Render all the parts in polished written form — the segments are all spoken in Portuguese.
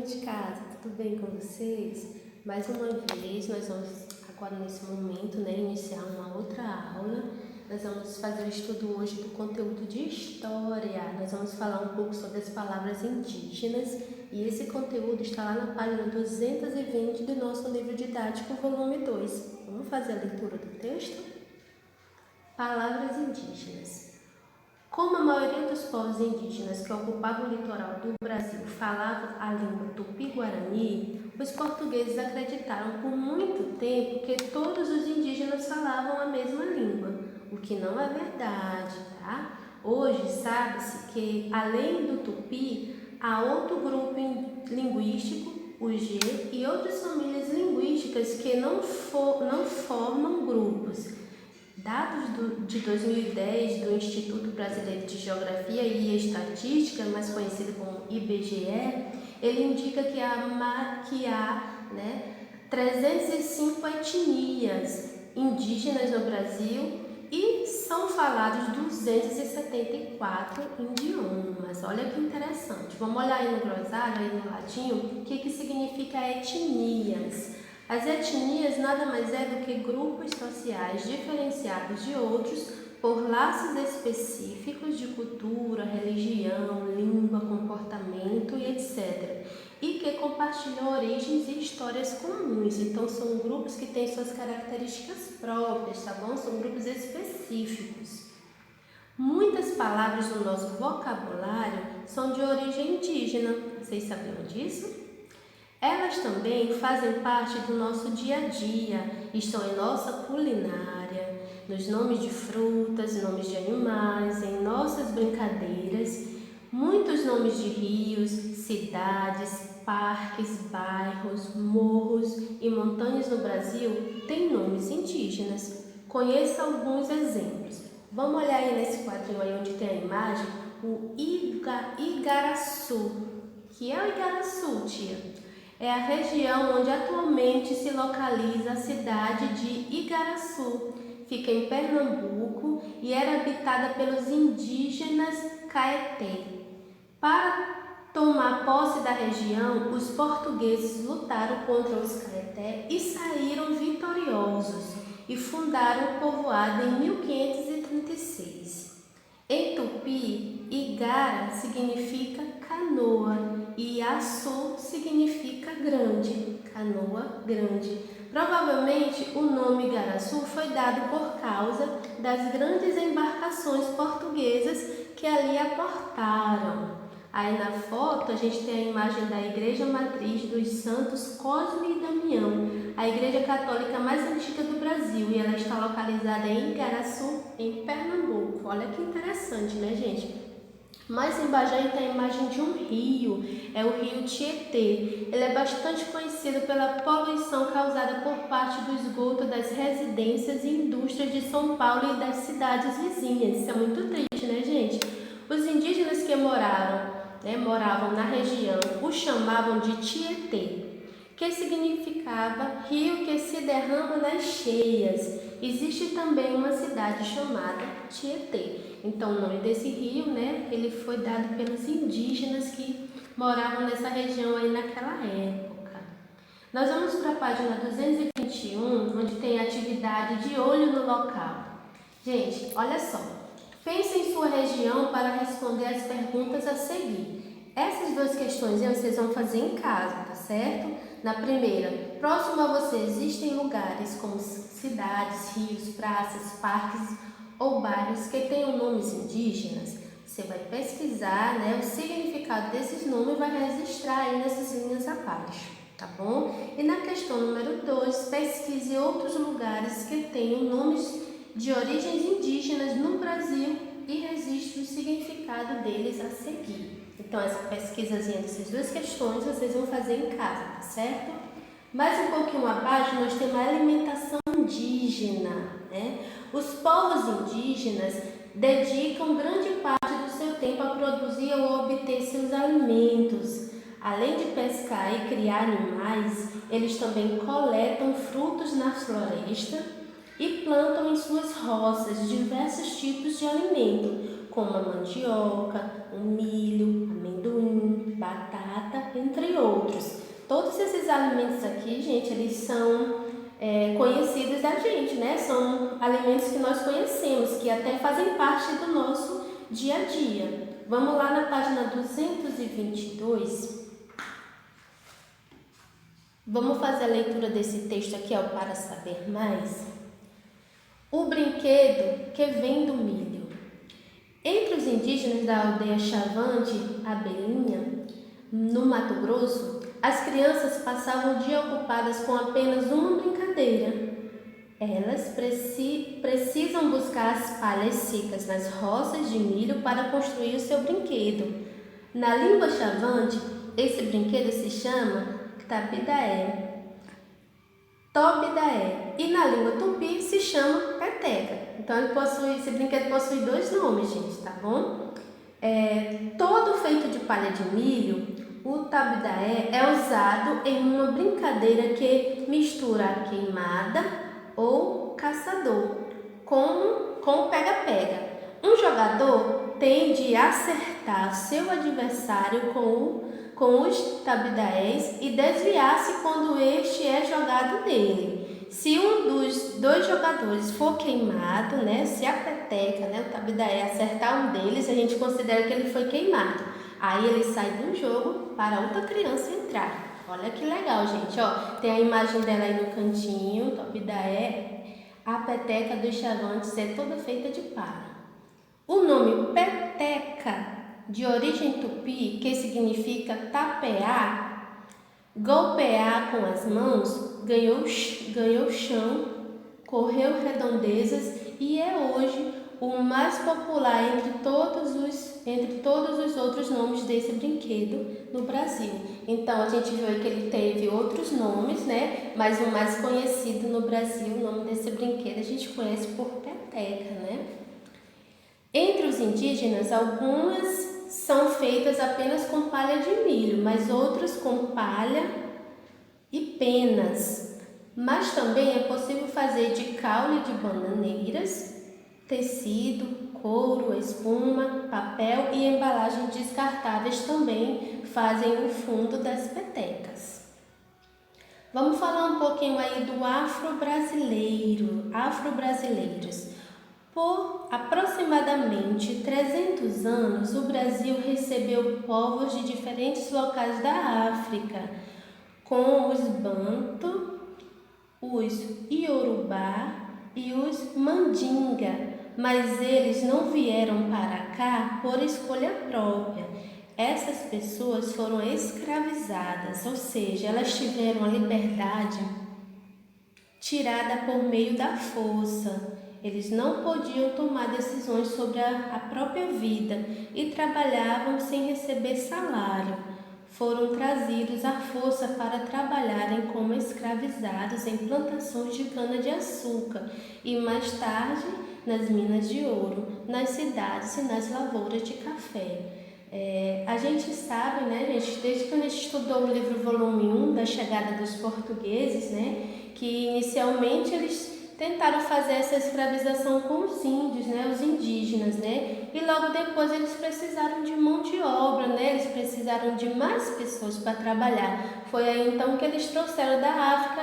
de casa, tudo bem com vocês? Mais uma vez, nós vamos agora nesse momento, iniciar uma outra aula. Nós vamos fazer o estudo hoje do conteúdo de História. Nós vamos falar um pouco sobre as palavras indígenas e esse conteúdo está lá na página 220 do nosso livro didático, volume 2. Vamos fazer a leitura do texto? Palavras indígenas. Como a maioria dos povos indígenas que ocupavam o litoral do Brasil falavam a língua tupi-guarani, os portugueses acreditaram por muito tempo que todos os indígenas falavam a mesma língua, o que não é verdade, tá? Hoje sabe-se que, além do tupi, há outro grupo linguístico, o G, e outras famílias linguísticas que não formam grupos. Dados de 2010 do Instituto Brasileiro de Geografia e Estatística, mais conhecido como IBGE, ele indica que há 305 etnias indígenas no Brasil e são falados 274 idiomas. Olha que interessante. Vamos olhar aí no glossário, aí no latim, o que significa etnias. As etnias nada mais é do que grupos sociais diferenciados de outros por laços específicos de cultura, religião, língua, comportamento e etc. E que compartilham origens e histórias comuns. Então, são grupos que têm suas características próprias, tá bom? São grupos específicos. Muitas palavras do nosso vocabulário são de origem indígena. Vocês sabiam disso? Elas também fazem parte do nosso dia a dia, estão em nossa culinária, nos nomes de frutas, nomes de animais, em nossas brincadeiras. Muitos nomes de rios, cidades, parques, bairros, morros e montanhas no Brasil têm nomes indígenas. Conheça alguns exemplos. Vamos olhar aí nesse quadrinho aí onde tem a imagem, o Igaraçu. Que é o Igaraçu, tia? É a região onde atualmente se localiza a cidade de Igaraçu. Fica em Pernambuco e era habitada pelos indígenas Caeté. Para tomar posse da região, os portugueses lutaram contra os Caeté e saíram vitoriosos e fundaram o povoado em 1536. Em Tupi, Igara significa canoa e Açu significa grande, canoa grande. Provavelmente o nome Igaraçu foi dado por causa das grandes embarcações portuguesas que ali aportaram. Aí na foto a gente tem a imagem da Igreja Matriz dos Santos Cosme e Damião, a igreja católica mais antiga do Brasil, e ela está localizada em Igaraçu, em Pernambuco. Olha que interessante, né, gente? Mais embaixo aí tem a imagem de um rio, é o rio Tietê. Ele é bastante conhecido pela poluição causada por parte do esgoto das residências e indústrias de São Paulo e das cidades vizinhas. Isso é muito triste, né, gente? Os indígenas que moravam na região o chamavam de Tietê, que significava rio que se derrama nas cheias. Existe também uma cidade chamada Tietê. Então, o nome desse rio, ele foi dado pelos indígenas que moravam nessa região aí naquela época. Nós vamos para a página 221, onde tem a atividade de olho no local. Gente, olha só. Pense em sua região para responder as perguntas a seguir. Essas duas questões vocês vão fazer em casa, tá certo? Na primeira, próximo a você existem lugares como cidades, rios, praças, parques ou bairros que tenham nomes indígenas? Você vai pesquisar, o significado desses nomes e vai registrar aí nessas linhas abaixo, tá bom? E na questão número 2, pesquise outros lugares que tenham nomes de origens indígenas no Brasil e registre o significado deles a seguir. Então, essa pesquisazinha dessas duas questões vocês vão fazer em casa, tá certo? Mais um pouquinho abaixo, nós temos a alimentação indígena, Os povos indígenas dedicam grande parte do seu tempo a produzir ou obter seus alimentos. Além de pescar e criar animais, eles também coletam frutos na floresta e plantam em suas roças diversos tipos de alimento, como a mandioca, o milho, amendoim, batata, entre outros. outros. Todos esses alimentos aqui, gente, eles são conhecidos da gente, né? São alimentos que nós conhecemos, que até fazem parte do nosso dia a dia. Vamos lá na página 222. Vamos fazer a leitura desse texto aqui, ó, para saber mais. O brinquedo que vem do milho. Entre os indígenas da aldeia Chavante, Abelhinha, no Mato Grosso, as crianças passavam o dia ocupadas com apenas uma brincadeira. Elas precisam buscar as palhas secas nas roças de milho para construir o seu brinquedo. Na língua Chavante, esse brinquedo se chama Tabidaé, Tobidaé, e na língua tupi se chama peteca. Então esse brinquedo possui dois nomes, gente, tá bom? Todo feito de palha de milho, o tabidaé é usado em uma brincadeira que mistura a queimada ou caçador com o pega-pega. Um jogador tem de acertar seu adversário com os tabidaés e desviar-se quando este é jogado nele. Se um dos dois jogadores for queimado, né, se a peteca, né, o tabidaé, acertar um deles, a gente considera que ele foi queimado. Aí ele sai do jogo para outra criança entrar. Olha que legal, gente. Ó, tem a imagem dela aí no cantinho, tabidaé, a peteca dos chavantes é toda feita de palha. O nome peteca, de origem tupi, que significa tapear, golpear com as mãos, ganhou chão, correu redondezas e é hoje o mais popular entre todos os outros nomes desse brinquedo no Brasil. Então a gente viu aí que ele teve outros nomes, né? Mas o mais conhecido no Brasil, o nome desse brinquedo, a gente conhece por peteca, né? Entre os indígenas, algumas são feitas apenas com palha de milho, mas outras com palha e penas. Mas também é possível fazer de caule de bananeiras, tecido, couro, espuma, papel e embalagens descartáveis também fazem o fundo das petecas. Vamos falar um pouquinho aí do afro-brasileiros. Por aproximadamente 300 anos, o Brasil recebeu povos de diferentes locais da África, com os Banto, os Iorubá e os Mandinga, mas eles não vieram para cá por escolha própria. Essas pessoas foram escravizadas, ou seja, elas tiveram a liberdade tirada por meio da força. Eles não podiam tomar decisões sobre a própria vida e trabalhavam sem receber salário. Foram trazidos à força para trabalharem como escravizados em plantações de cana-de-açúcar e mais tarde nas minas de ouro, nas cidades e nas lavouras de café. A gente sabe, né, gente, desde que a gente estudou o livro volume 1 da chegada dos portugueses, né, que inicialmente eles tentaram fazer essa escravização com os índios, né, os indígenas, né, e logo depois eles precisaram de mão de obra, né, eles precisaram de mais pessoas para trabalhar. Foi aí então que eles trouxeram da África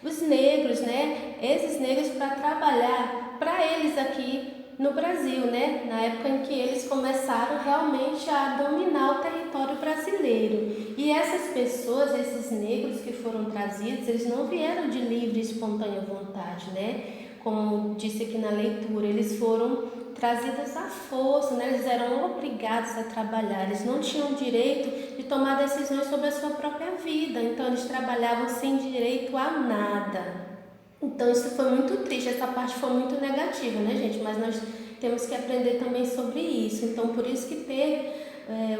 os negros, né, esses negros para trabalhar para eles aqui no Brasil, né, na época em que eles começaram realmente a dominar o território brasileiro. E essas pessoas, esses negros que foram trazidos, eles não vieram de livre e espontânea vontade, né? Como disse aqui na leitura, eles foram trazidos à força, né? Eles eram obrigados a trabalhar, eles não tinham direito de tomar decisões sobre a sua própria vida, então eles trabalhavam sem direito a nada. Então isso foi muito triste, essa parte foi muito negativa, né, gente? Mas nós temos que aprender também sobre isso. Então por isso que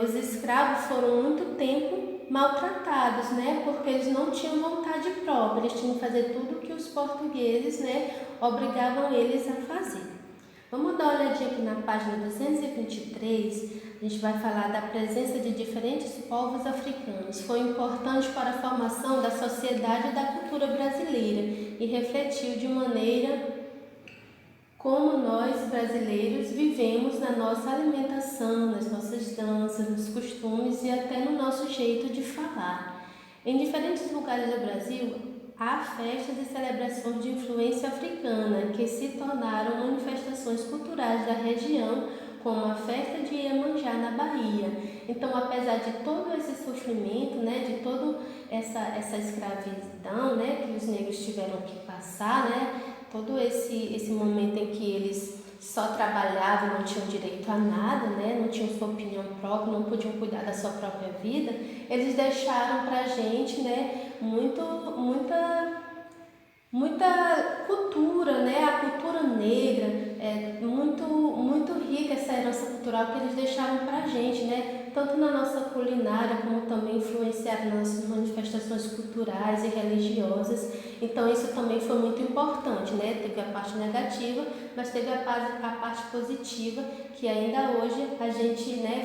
os escravos foram muito tempo maltratados, né? Porque eles não tinham vontade própria, eles tinham que fazer tudo que os portugueses, né, obrigavam eles a fazer. Vamos dar uma olhadinha aqui na página 223, a gente vai falar da presença de diferentes povos africanos. Foi importante para a formação da sociedade e da cultura brasileira e refletiu de maneira como nós brasileiros vivemos na nossa alimentação, nas nossas danças, nos costumes e até no nosso jeito de falar. Em diferentes lugares do Brasil, há festas e celebrações de influência africana que se tornaram manifestações culturais da região, como a festa de Iemanjá na Bahia. Então, apesar de todo esse sofrimento, né, de toda essa escravidão, né, que os negros tiveram que passar, né, todo esse momento em que eles só trabalhavam, não tinham direito a nada, né, não tinham sua opinião própria, não podiam cuidar da sua própria vida, eles deixaram pra gente, né, muita cultura, né? A cultura negra é muito rica, essa herança cultural que eles deixaram pra gente, né? Tanto na nossa culinária como também influenciaram nas nossas manifestações culturais e religiosas. Então isso também foi muito importante, né? Teve a parte negativa, mas teve a parte positiva que ainda hoje a gente, né,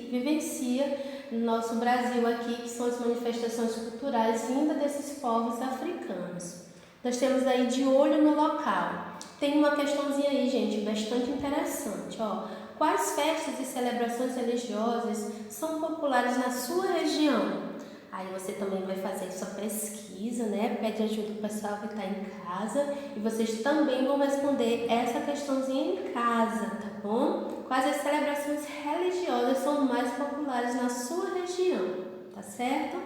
vivencia no nosso Brasil aqui, que são as manifestações culturais vindas desses povos africanos. Nós temos aí de olho no local. Tem uma questãozinha aí, gente, bastante interessante, ó. Quais festas e celebrações religiosas são populares na sua região? Aí você também vai fazer sua pesquisa, né? Pede ajuda do pessoal que está em casa e vocês também vão responder essa questãozinha em casa, tá bom? Quais as celebrações religiosas são mais populares na sua região, tá certo?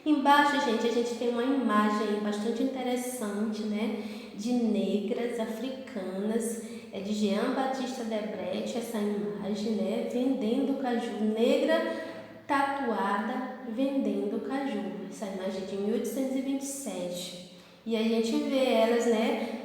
Embaixo, gente, a gente tem uma imagem bastante interessante, né, de negras africanas, é de Jean Batista Debrecht, essa imagem, né, vendendo caju, negra tatuada vendendo caju, essa imagem de 1827. E a gente vê elas, né,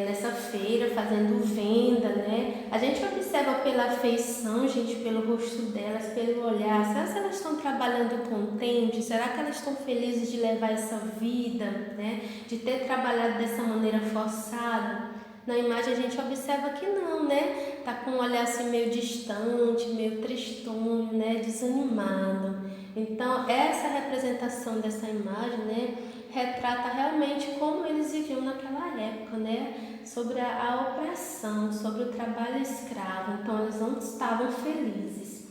nessa feira fazendo venda, né? A gente observa pela feição, gente, pelo rosto delas, pelo olhar. Será que elas estão trabalhando contentes? Será que elas estão felizes de levar essa vida, né? De ter trabalhado dessa maneira forçada? Na imagem a gente observa que não, né? Tá com um olhar assim meio distante, meio tristonho, né? Desanimado. Então, essa representação dessa imagem, né? Retrata realmente como eles viviam naquela época, né? Sobre a opressão, sobre o trabalho escravo. Então, eles não estavam felizes.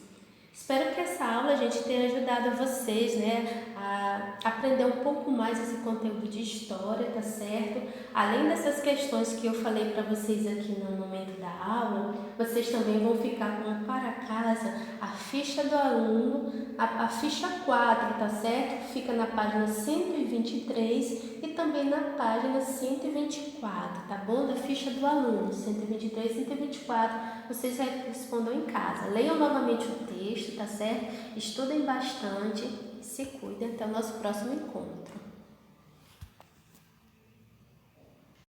Espero que essa aula, gente, tenha ajudado vocês, né, a aprender um pouco mais esse conteúdo de história, tá certo? Além dessas questões que eu falei para vocês aqui no momento da aula, vocês também vão ficar com para casa a ficha do aluno, a ficha 4, tá certo? Fica na página 123 e também na página 124, tá bom? Da ficha do aluno, 123 e 124, vocês respondam em casa. Leiam novamente o texto, tá certo? Estudem bastante, se cuidem. Até o nosso próximo encontro.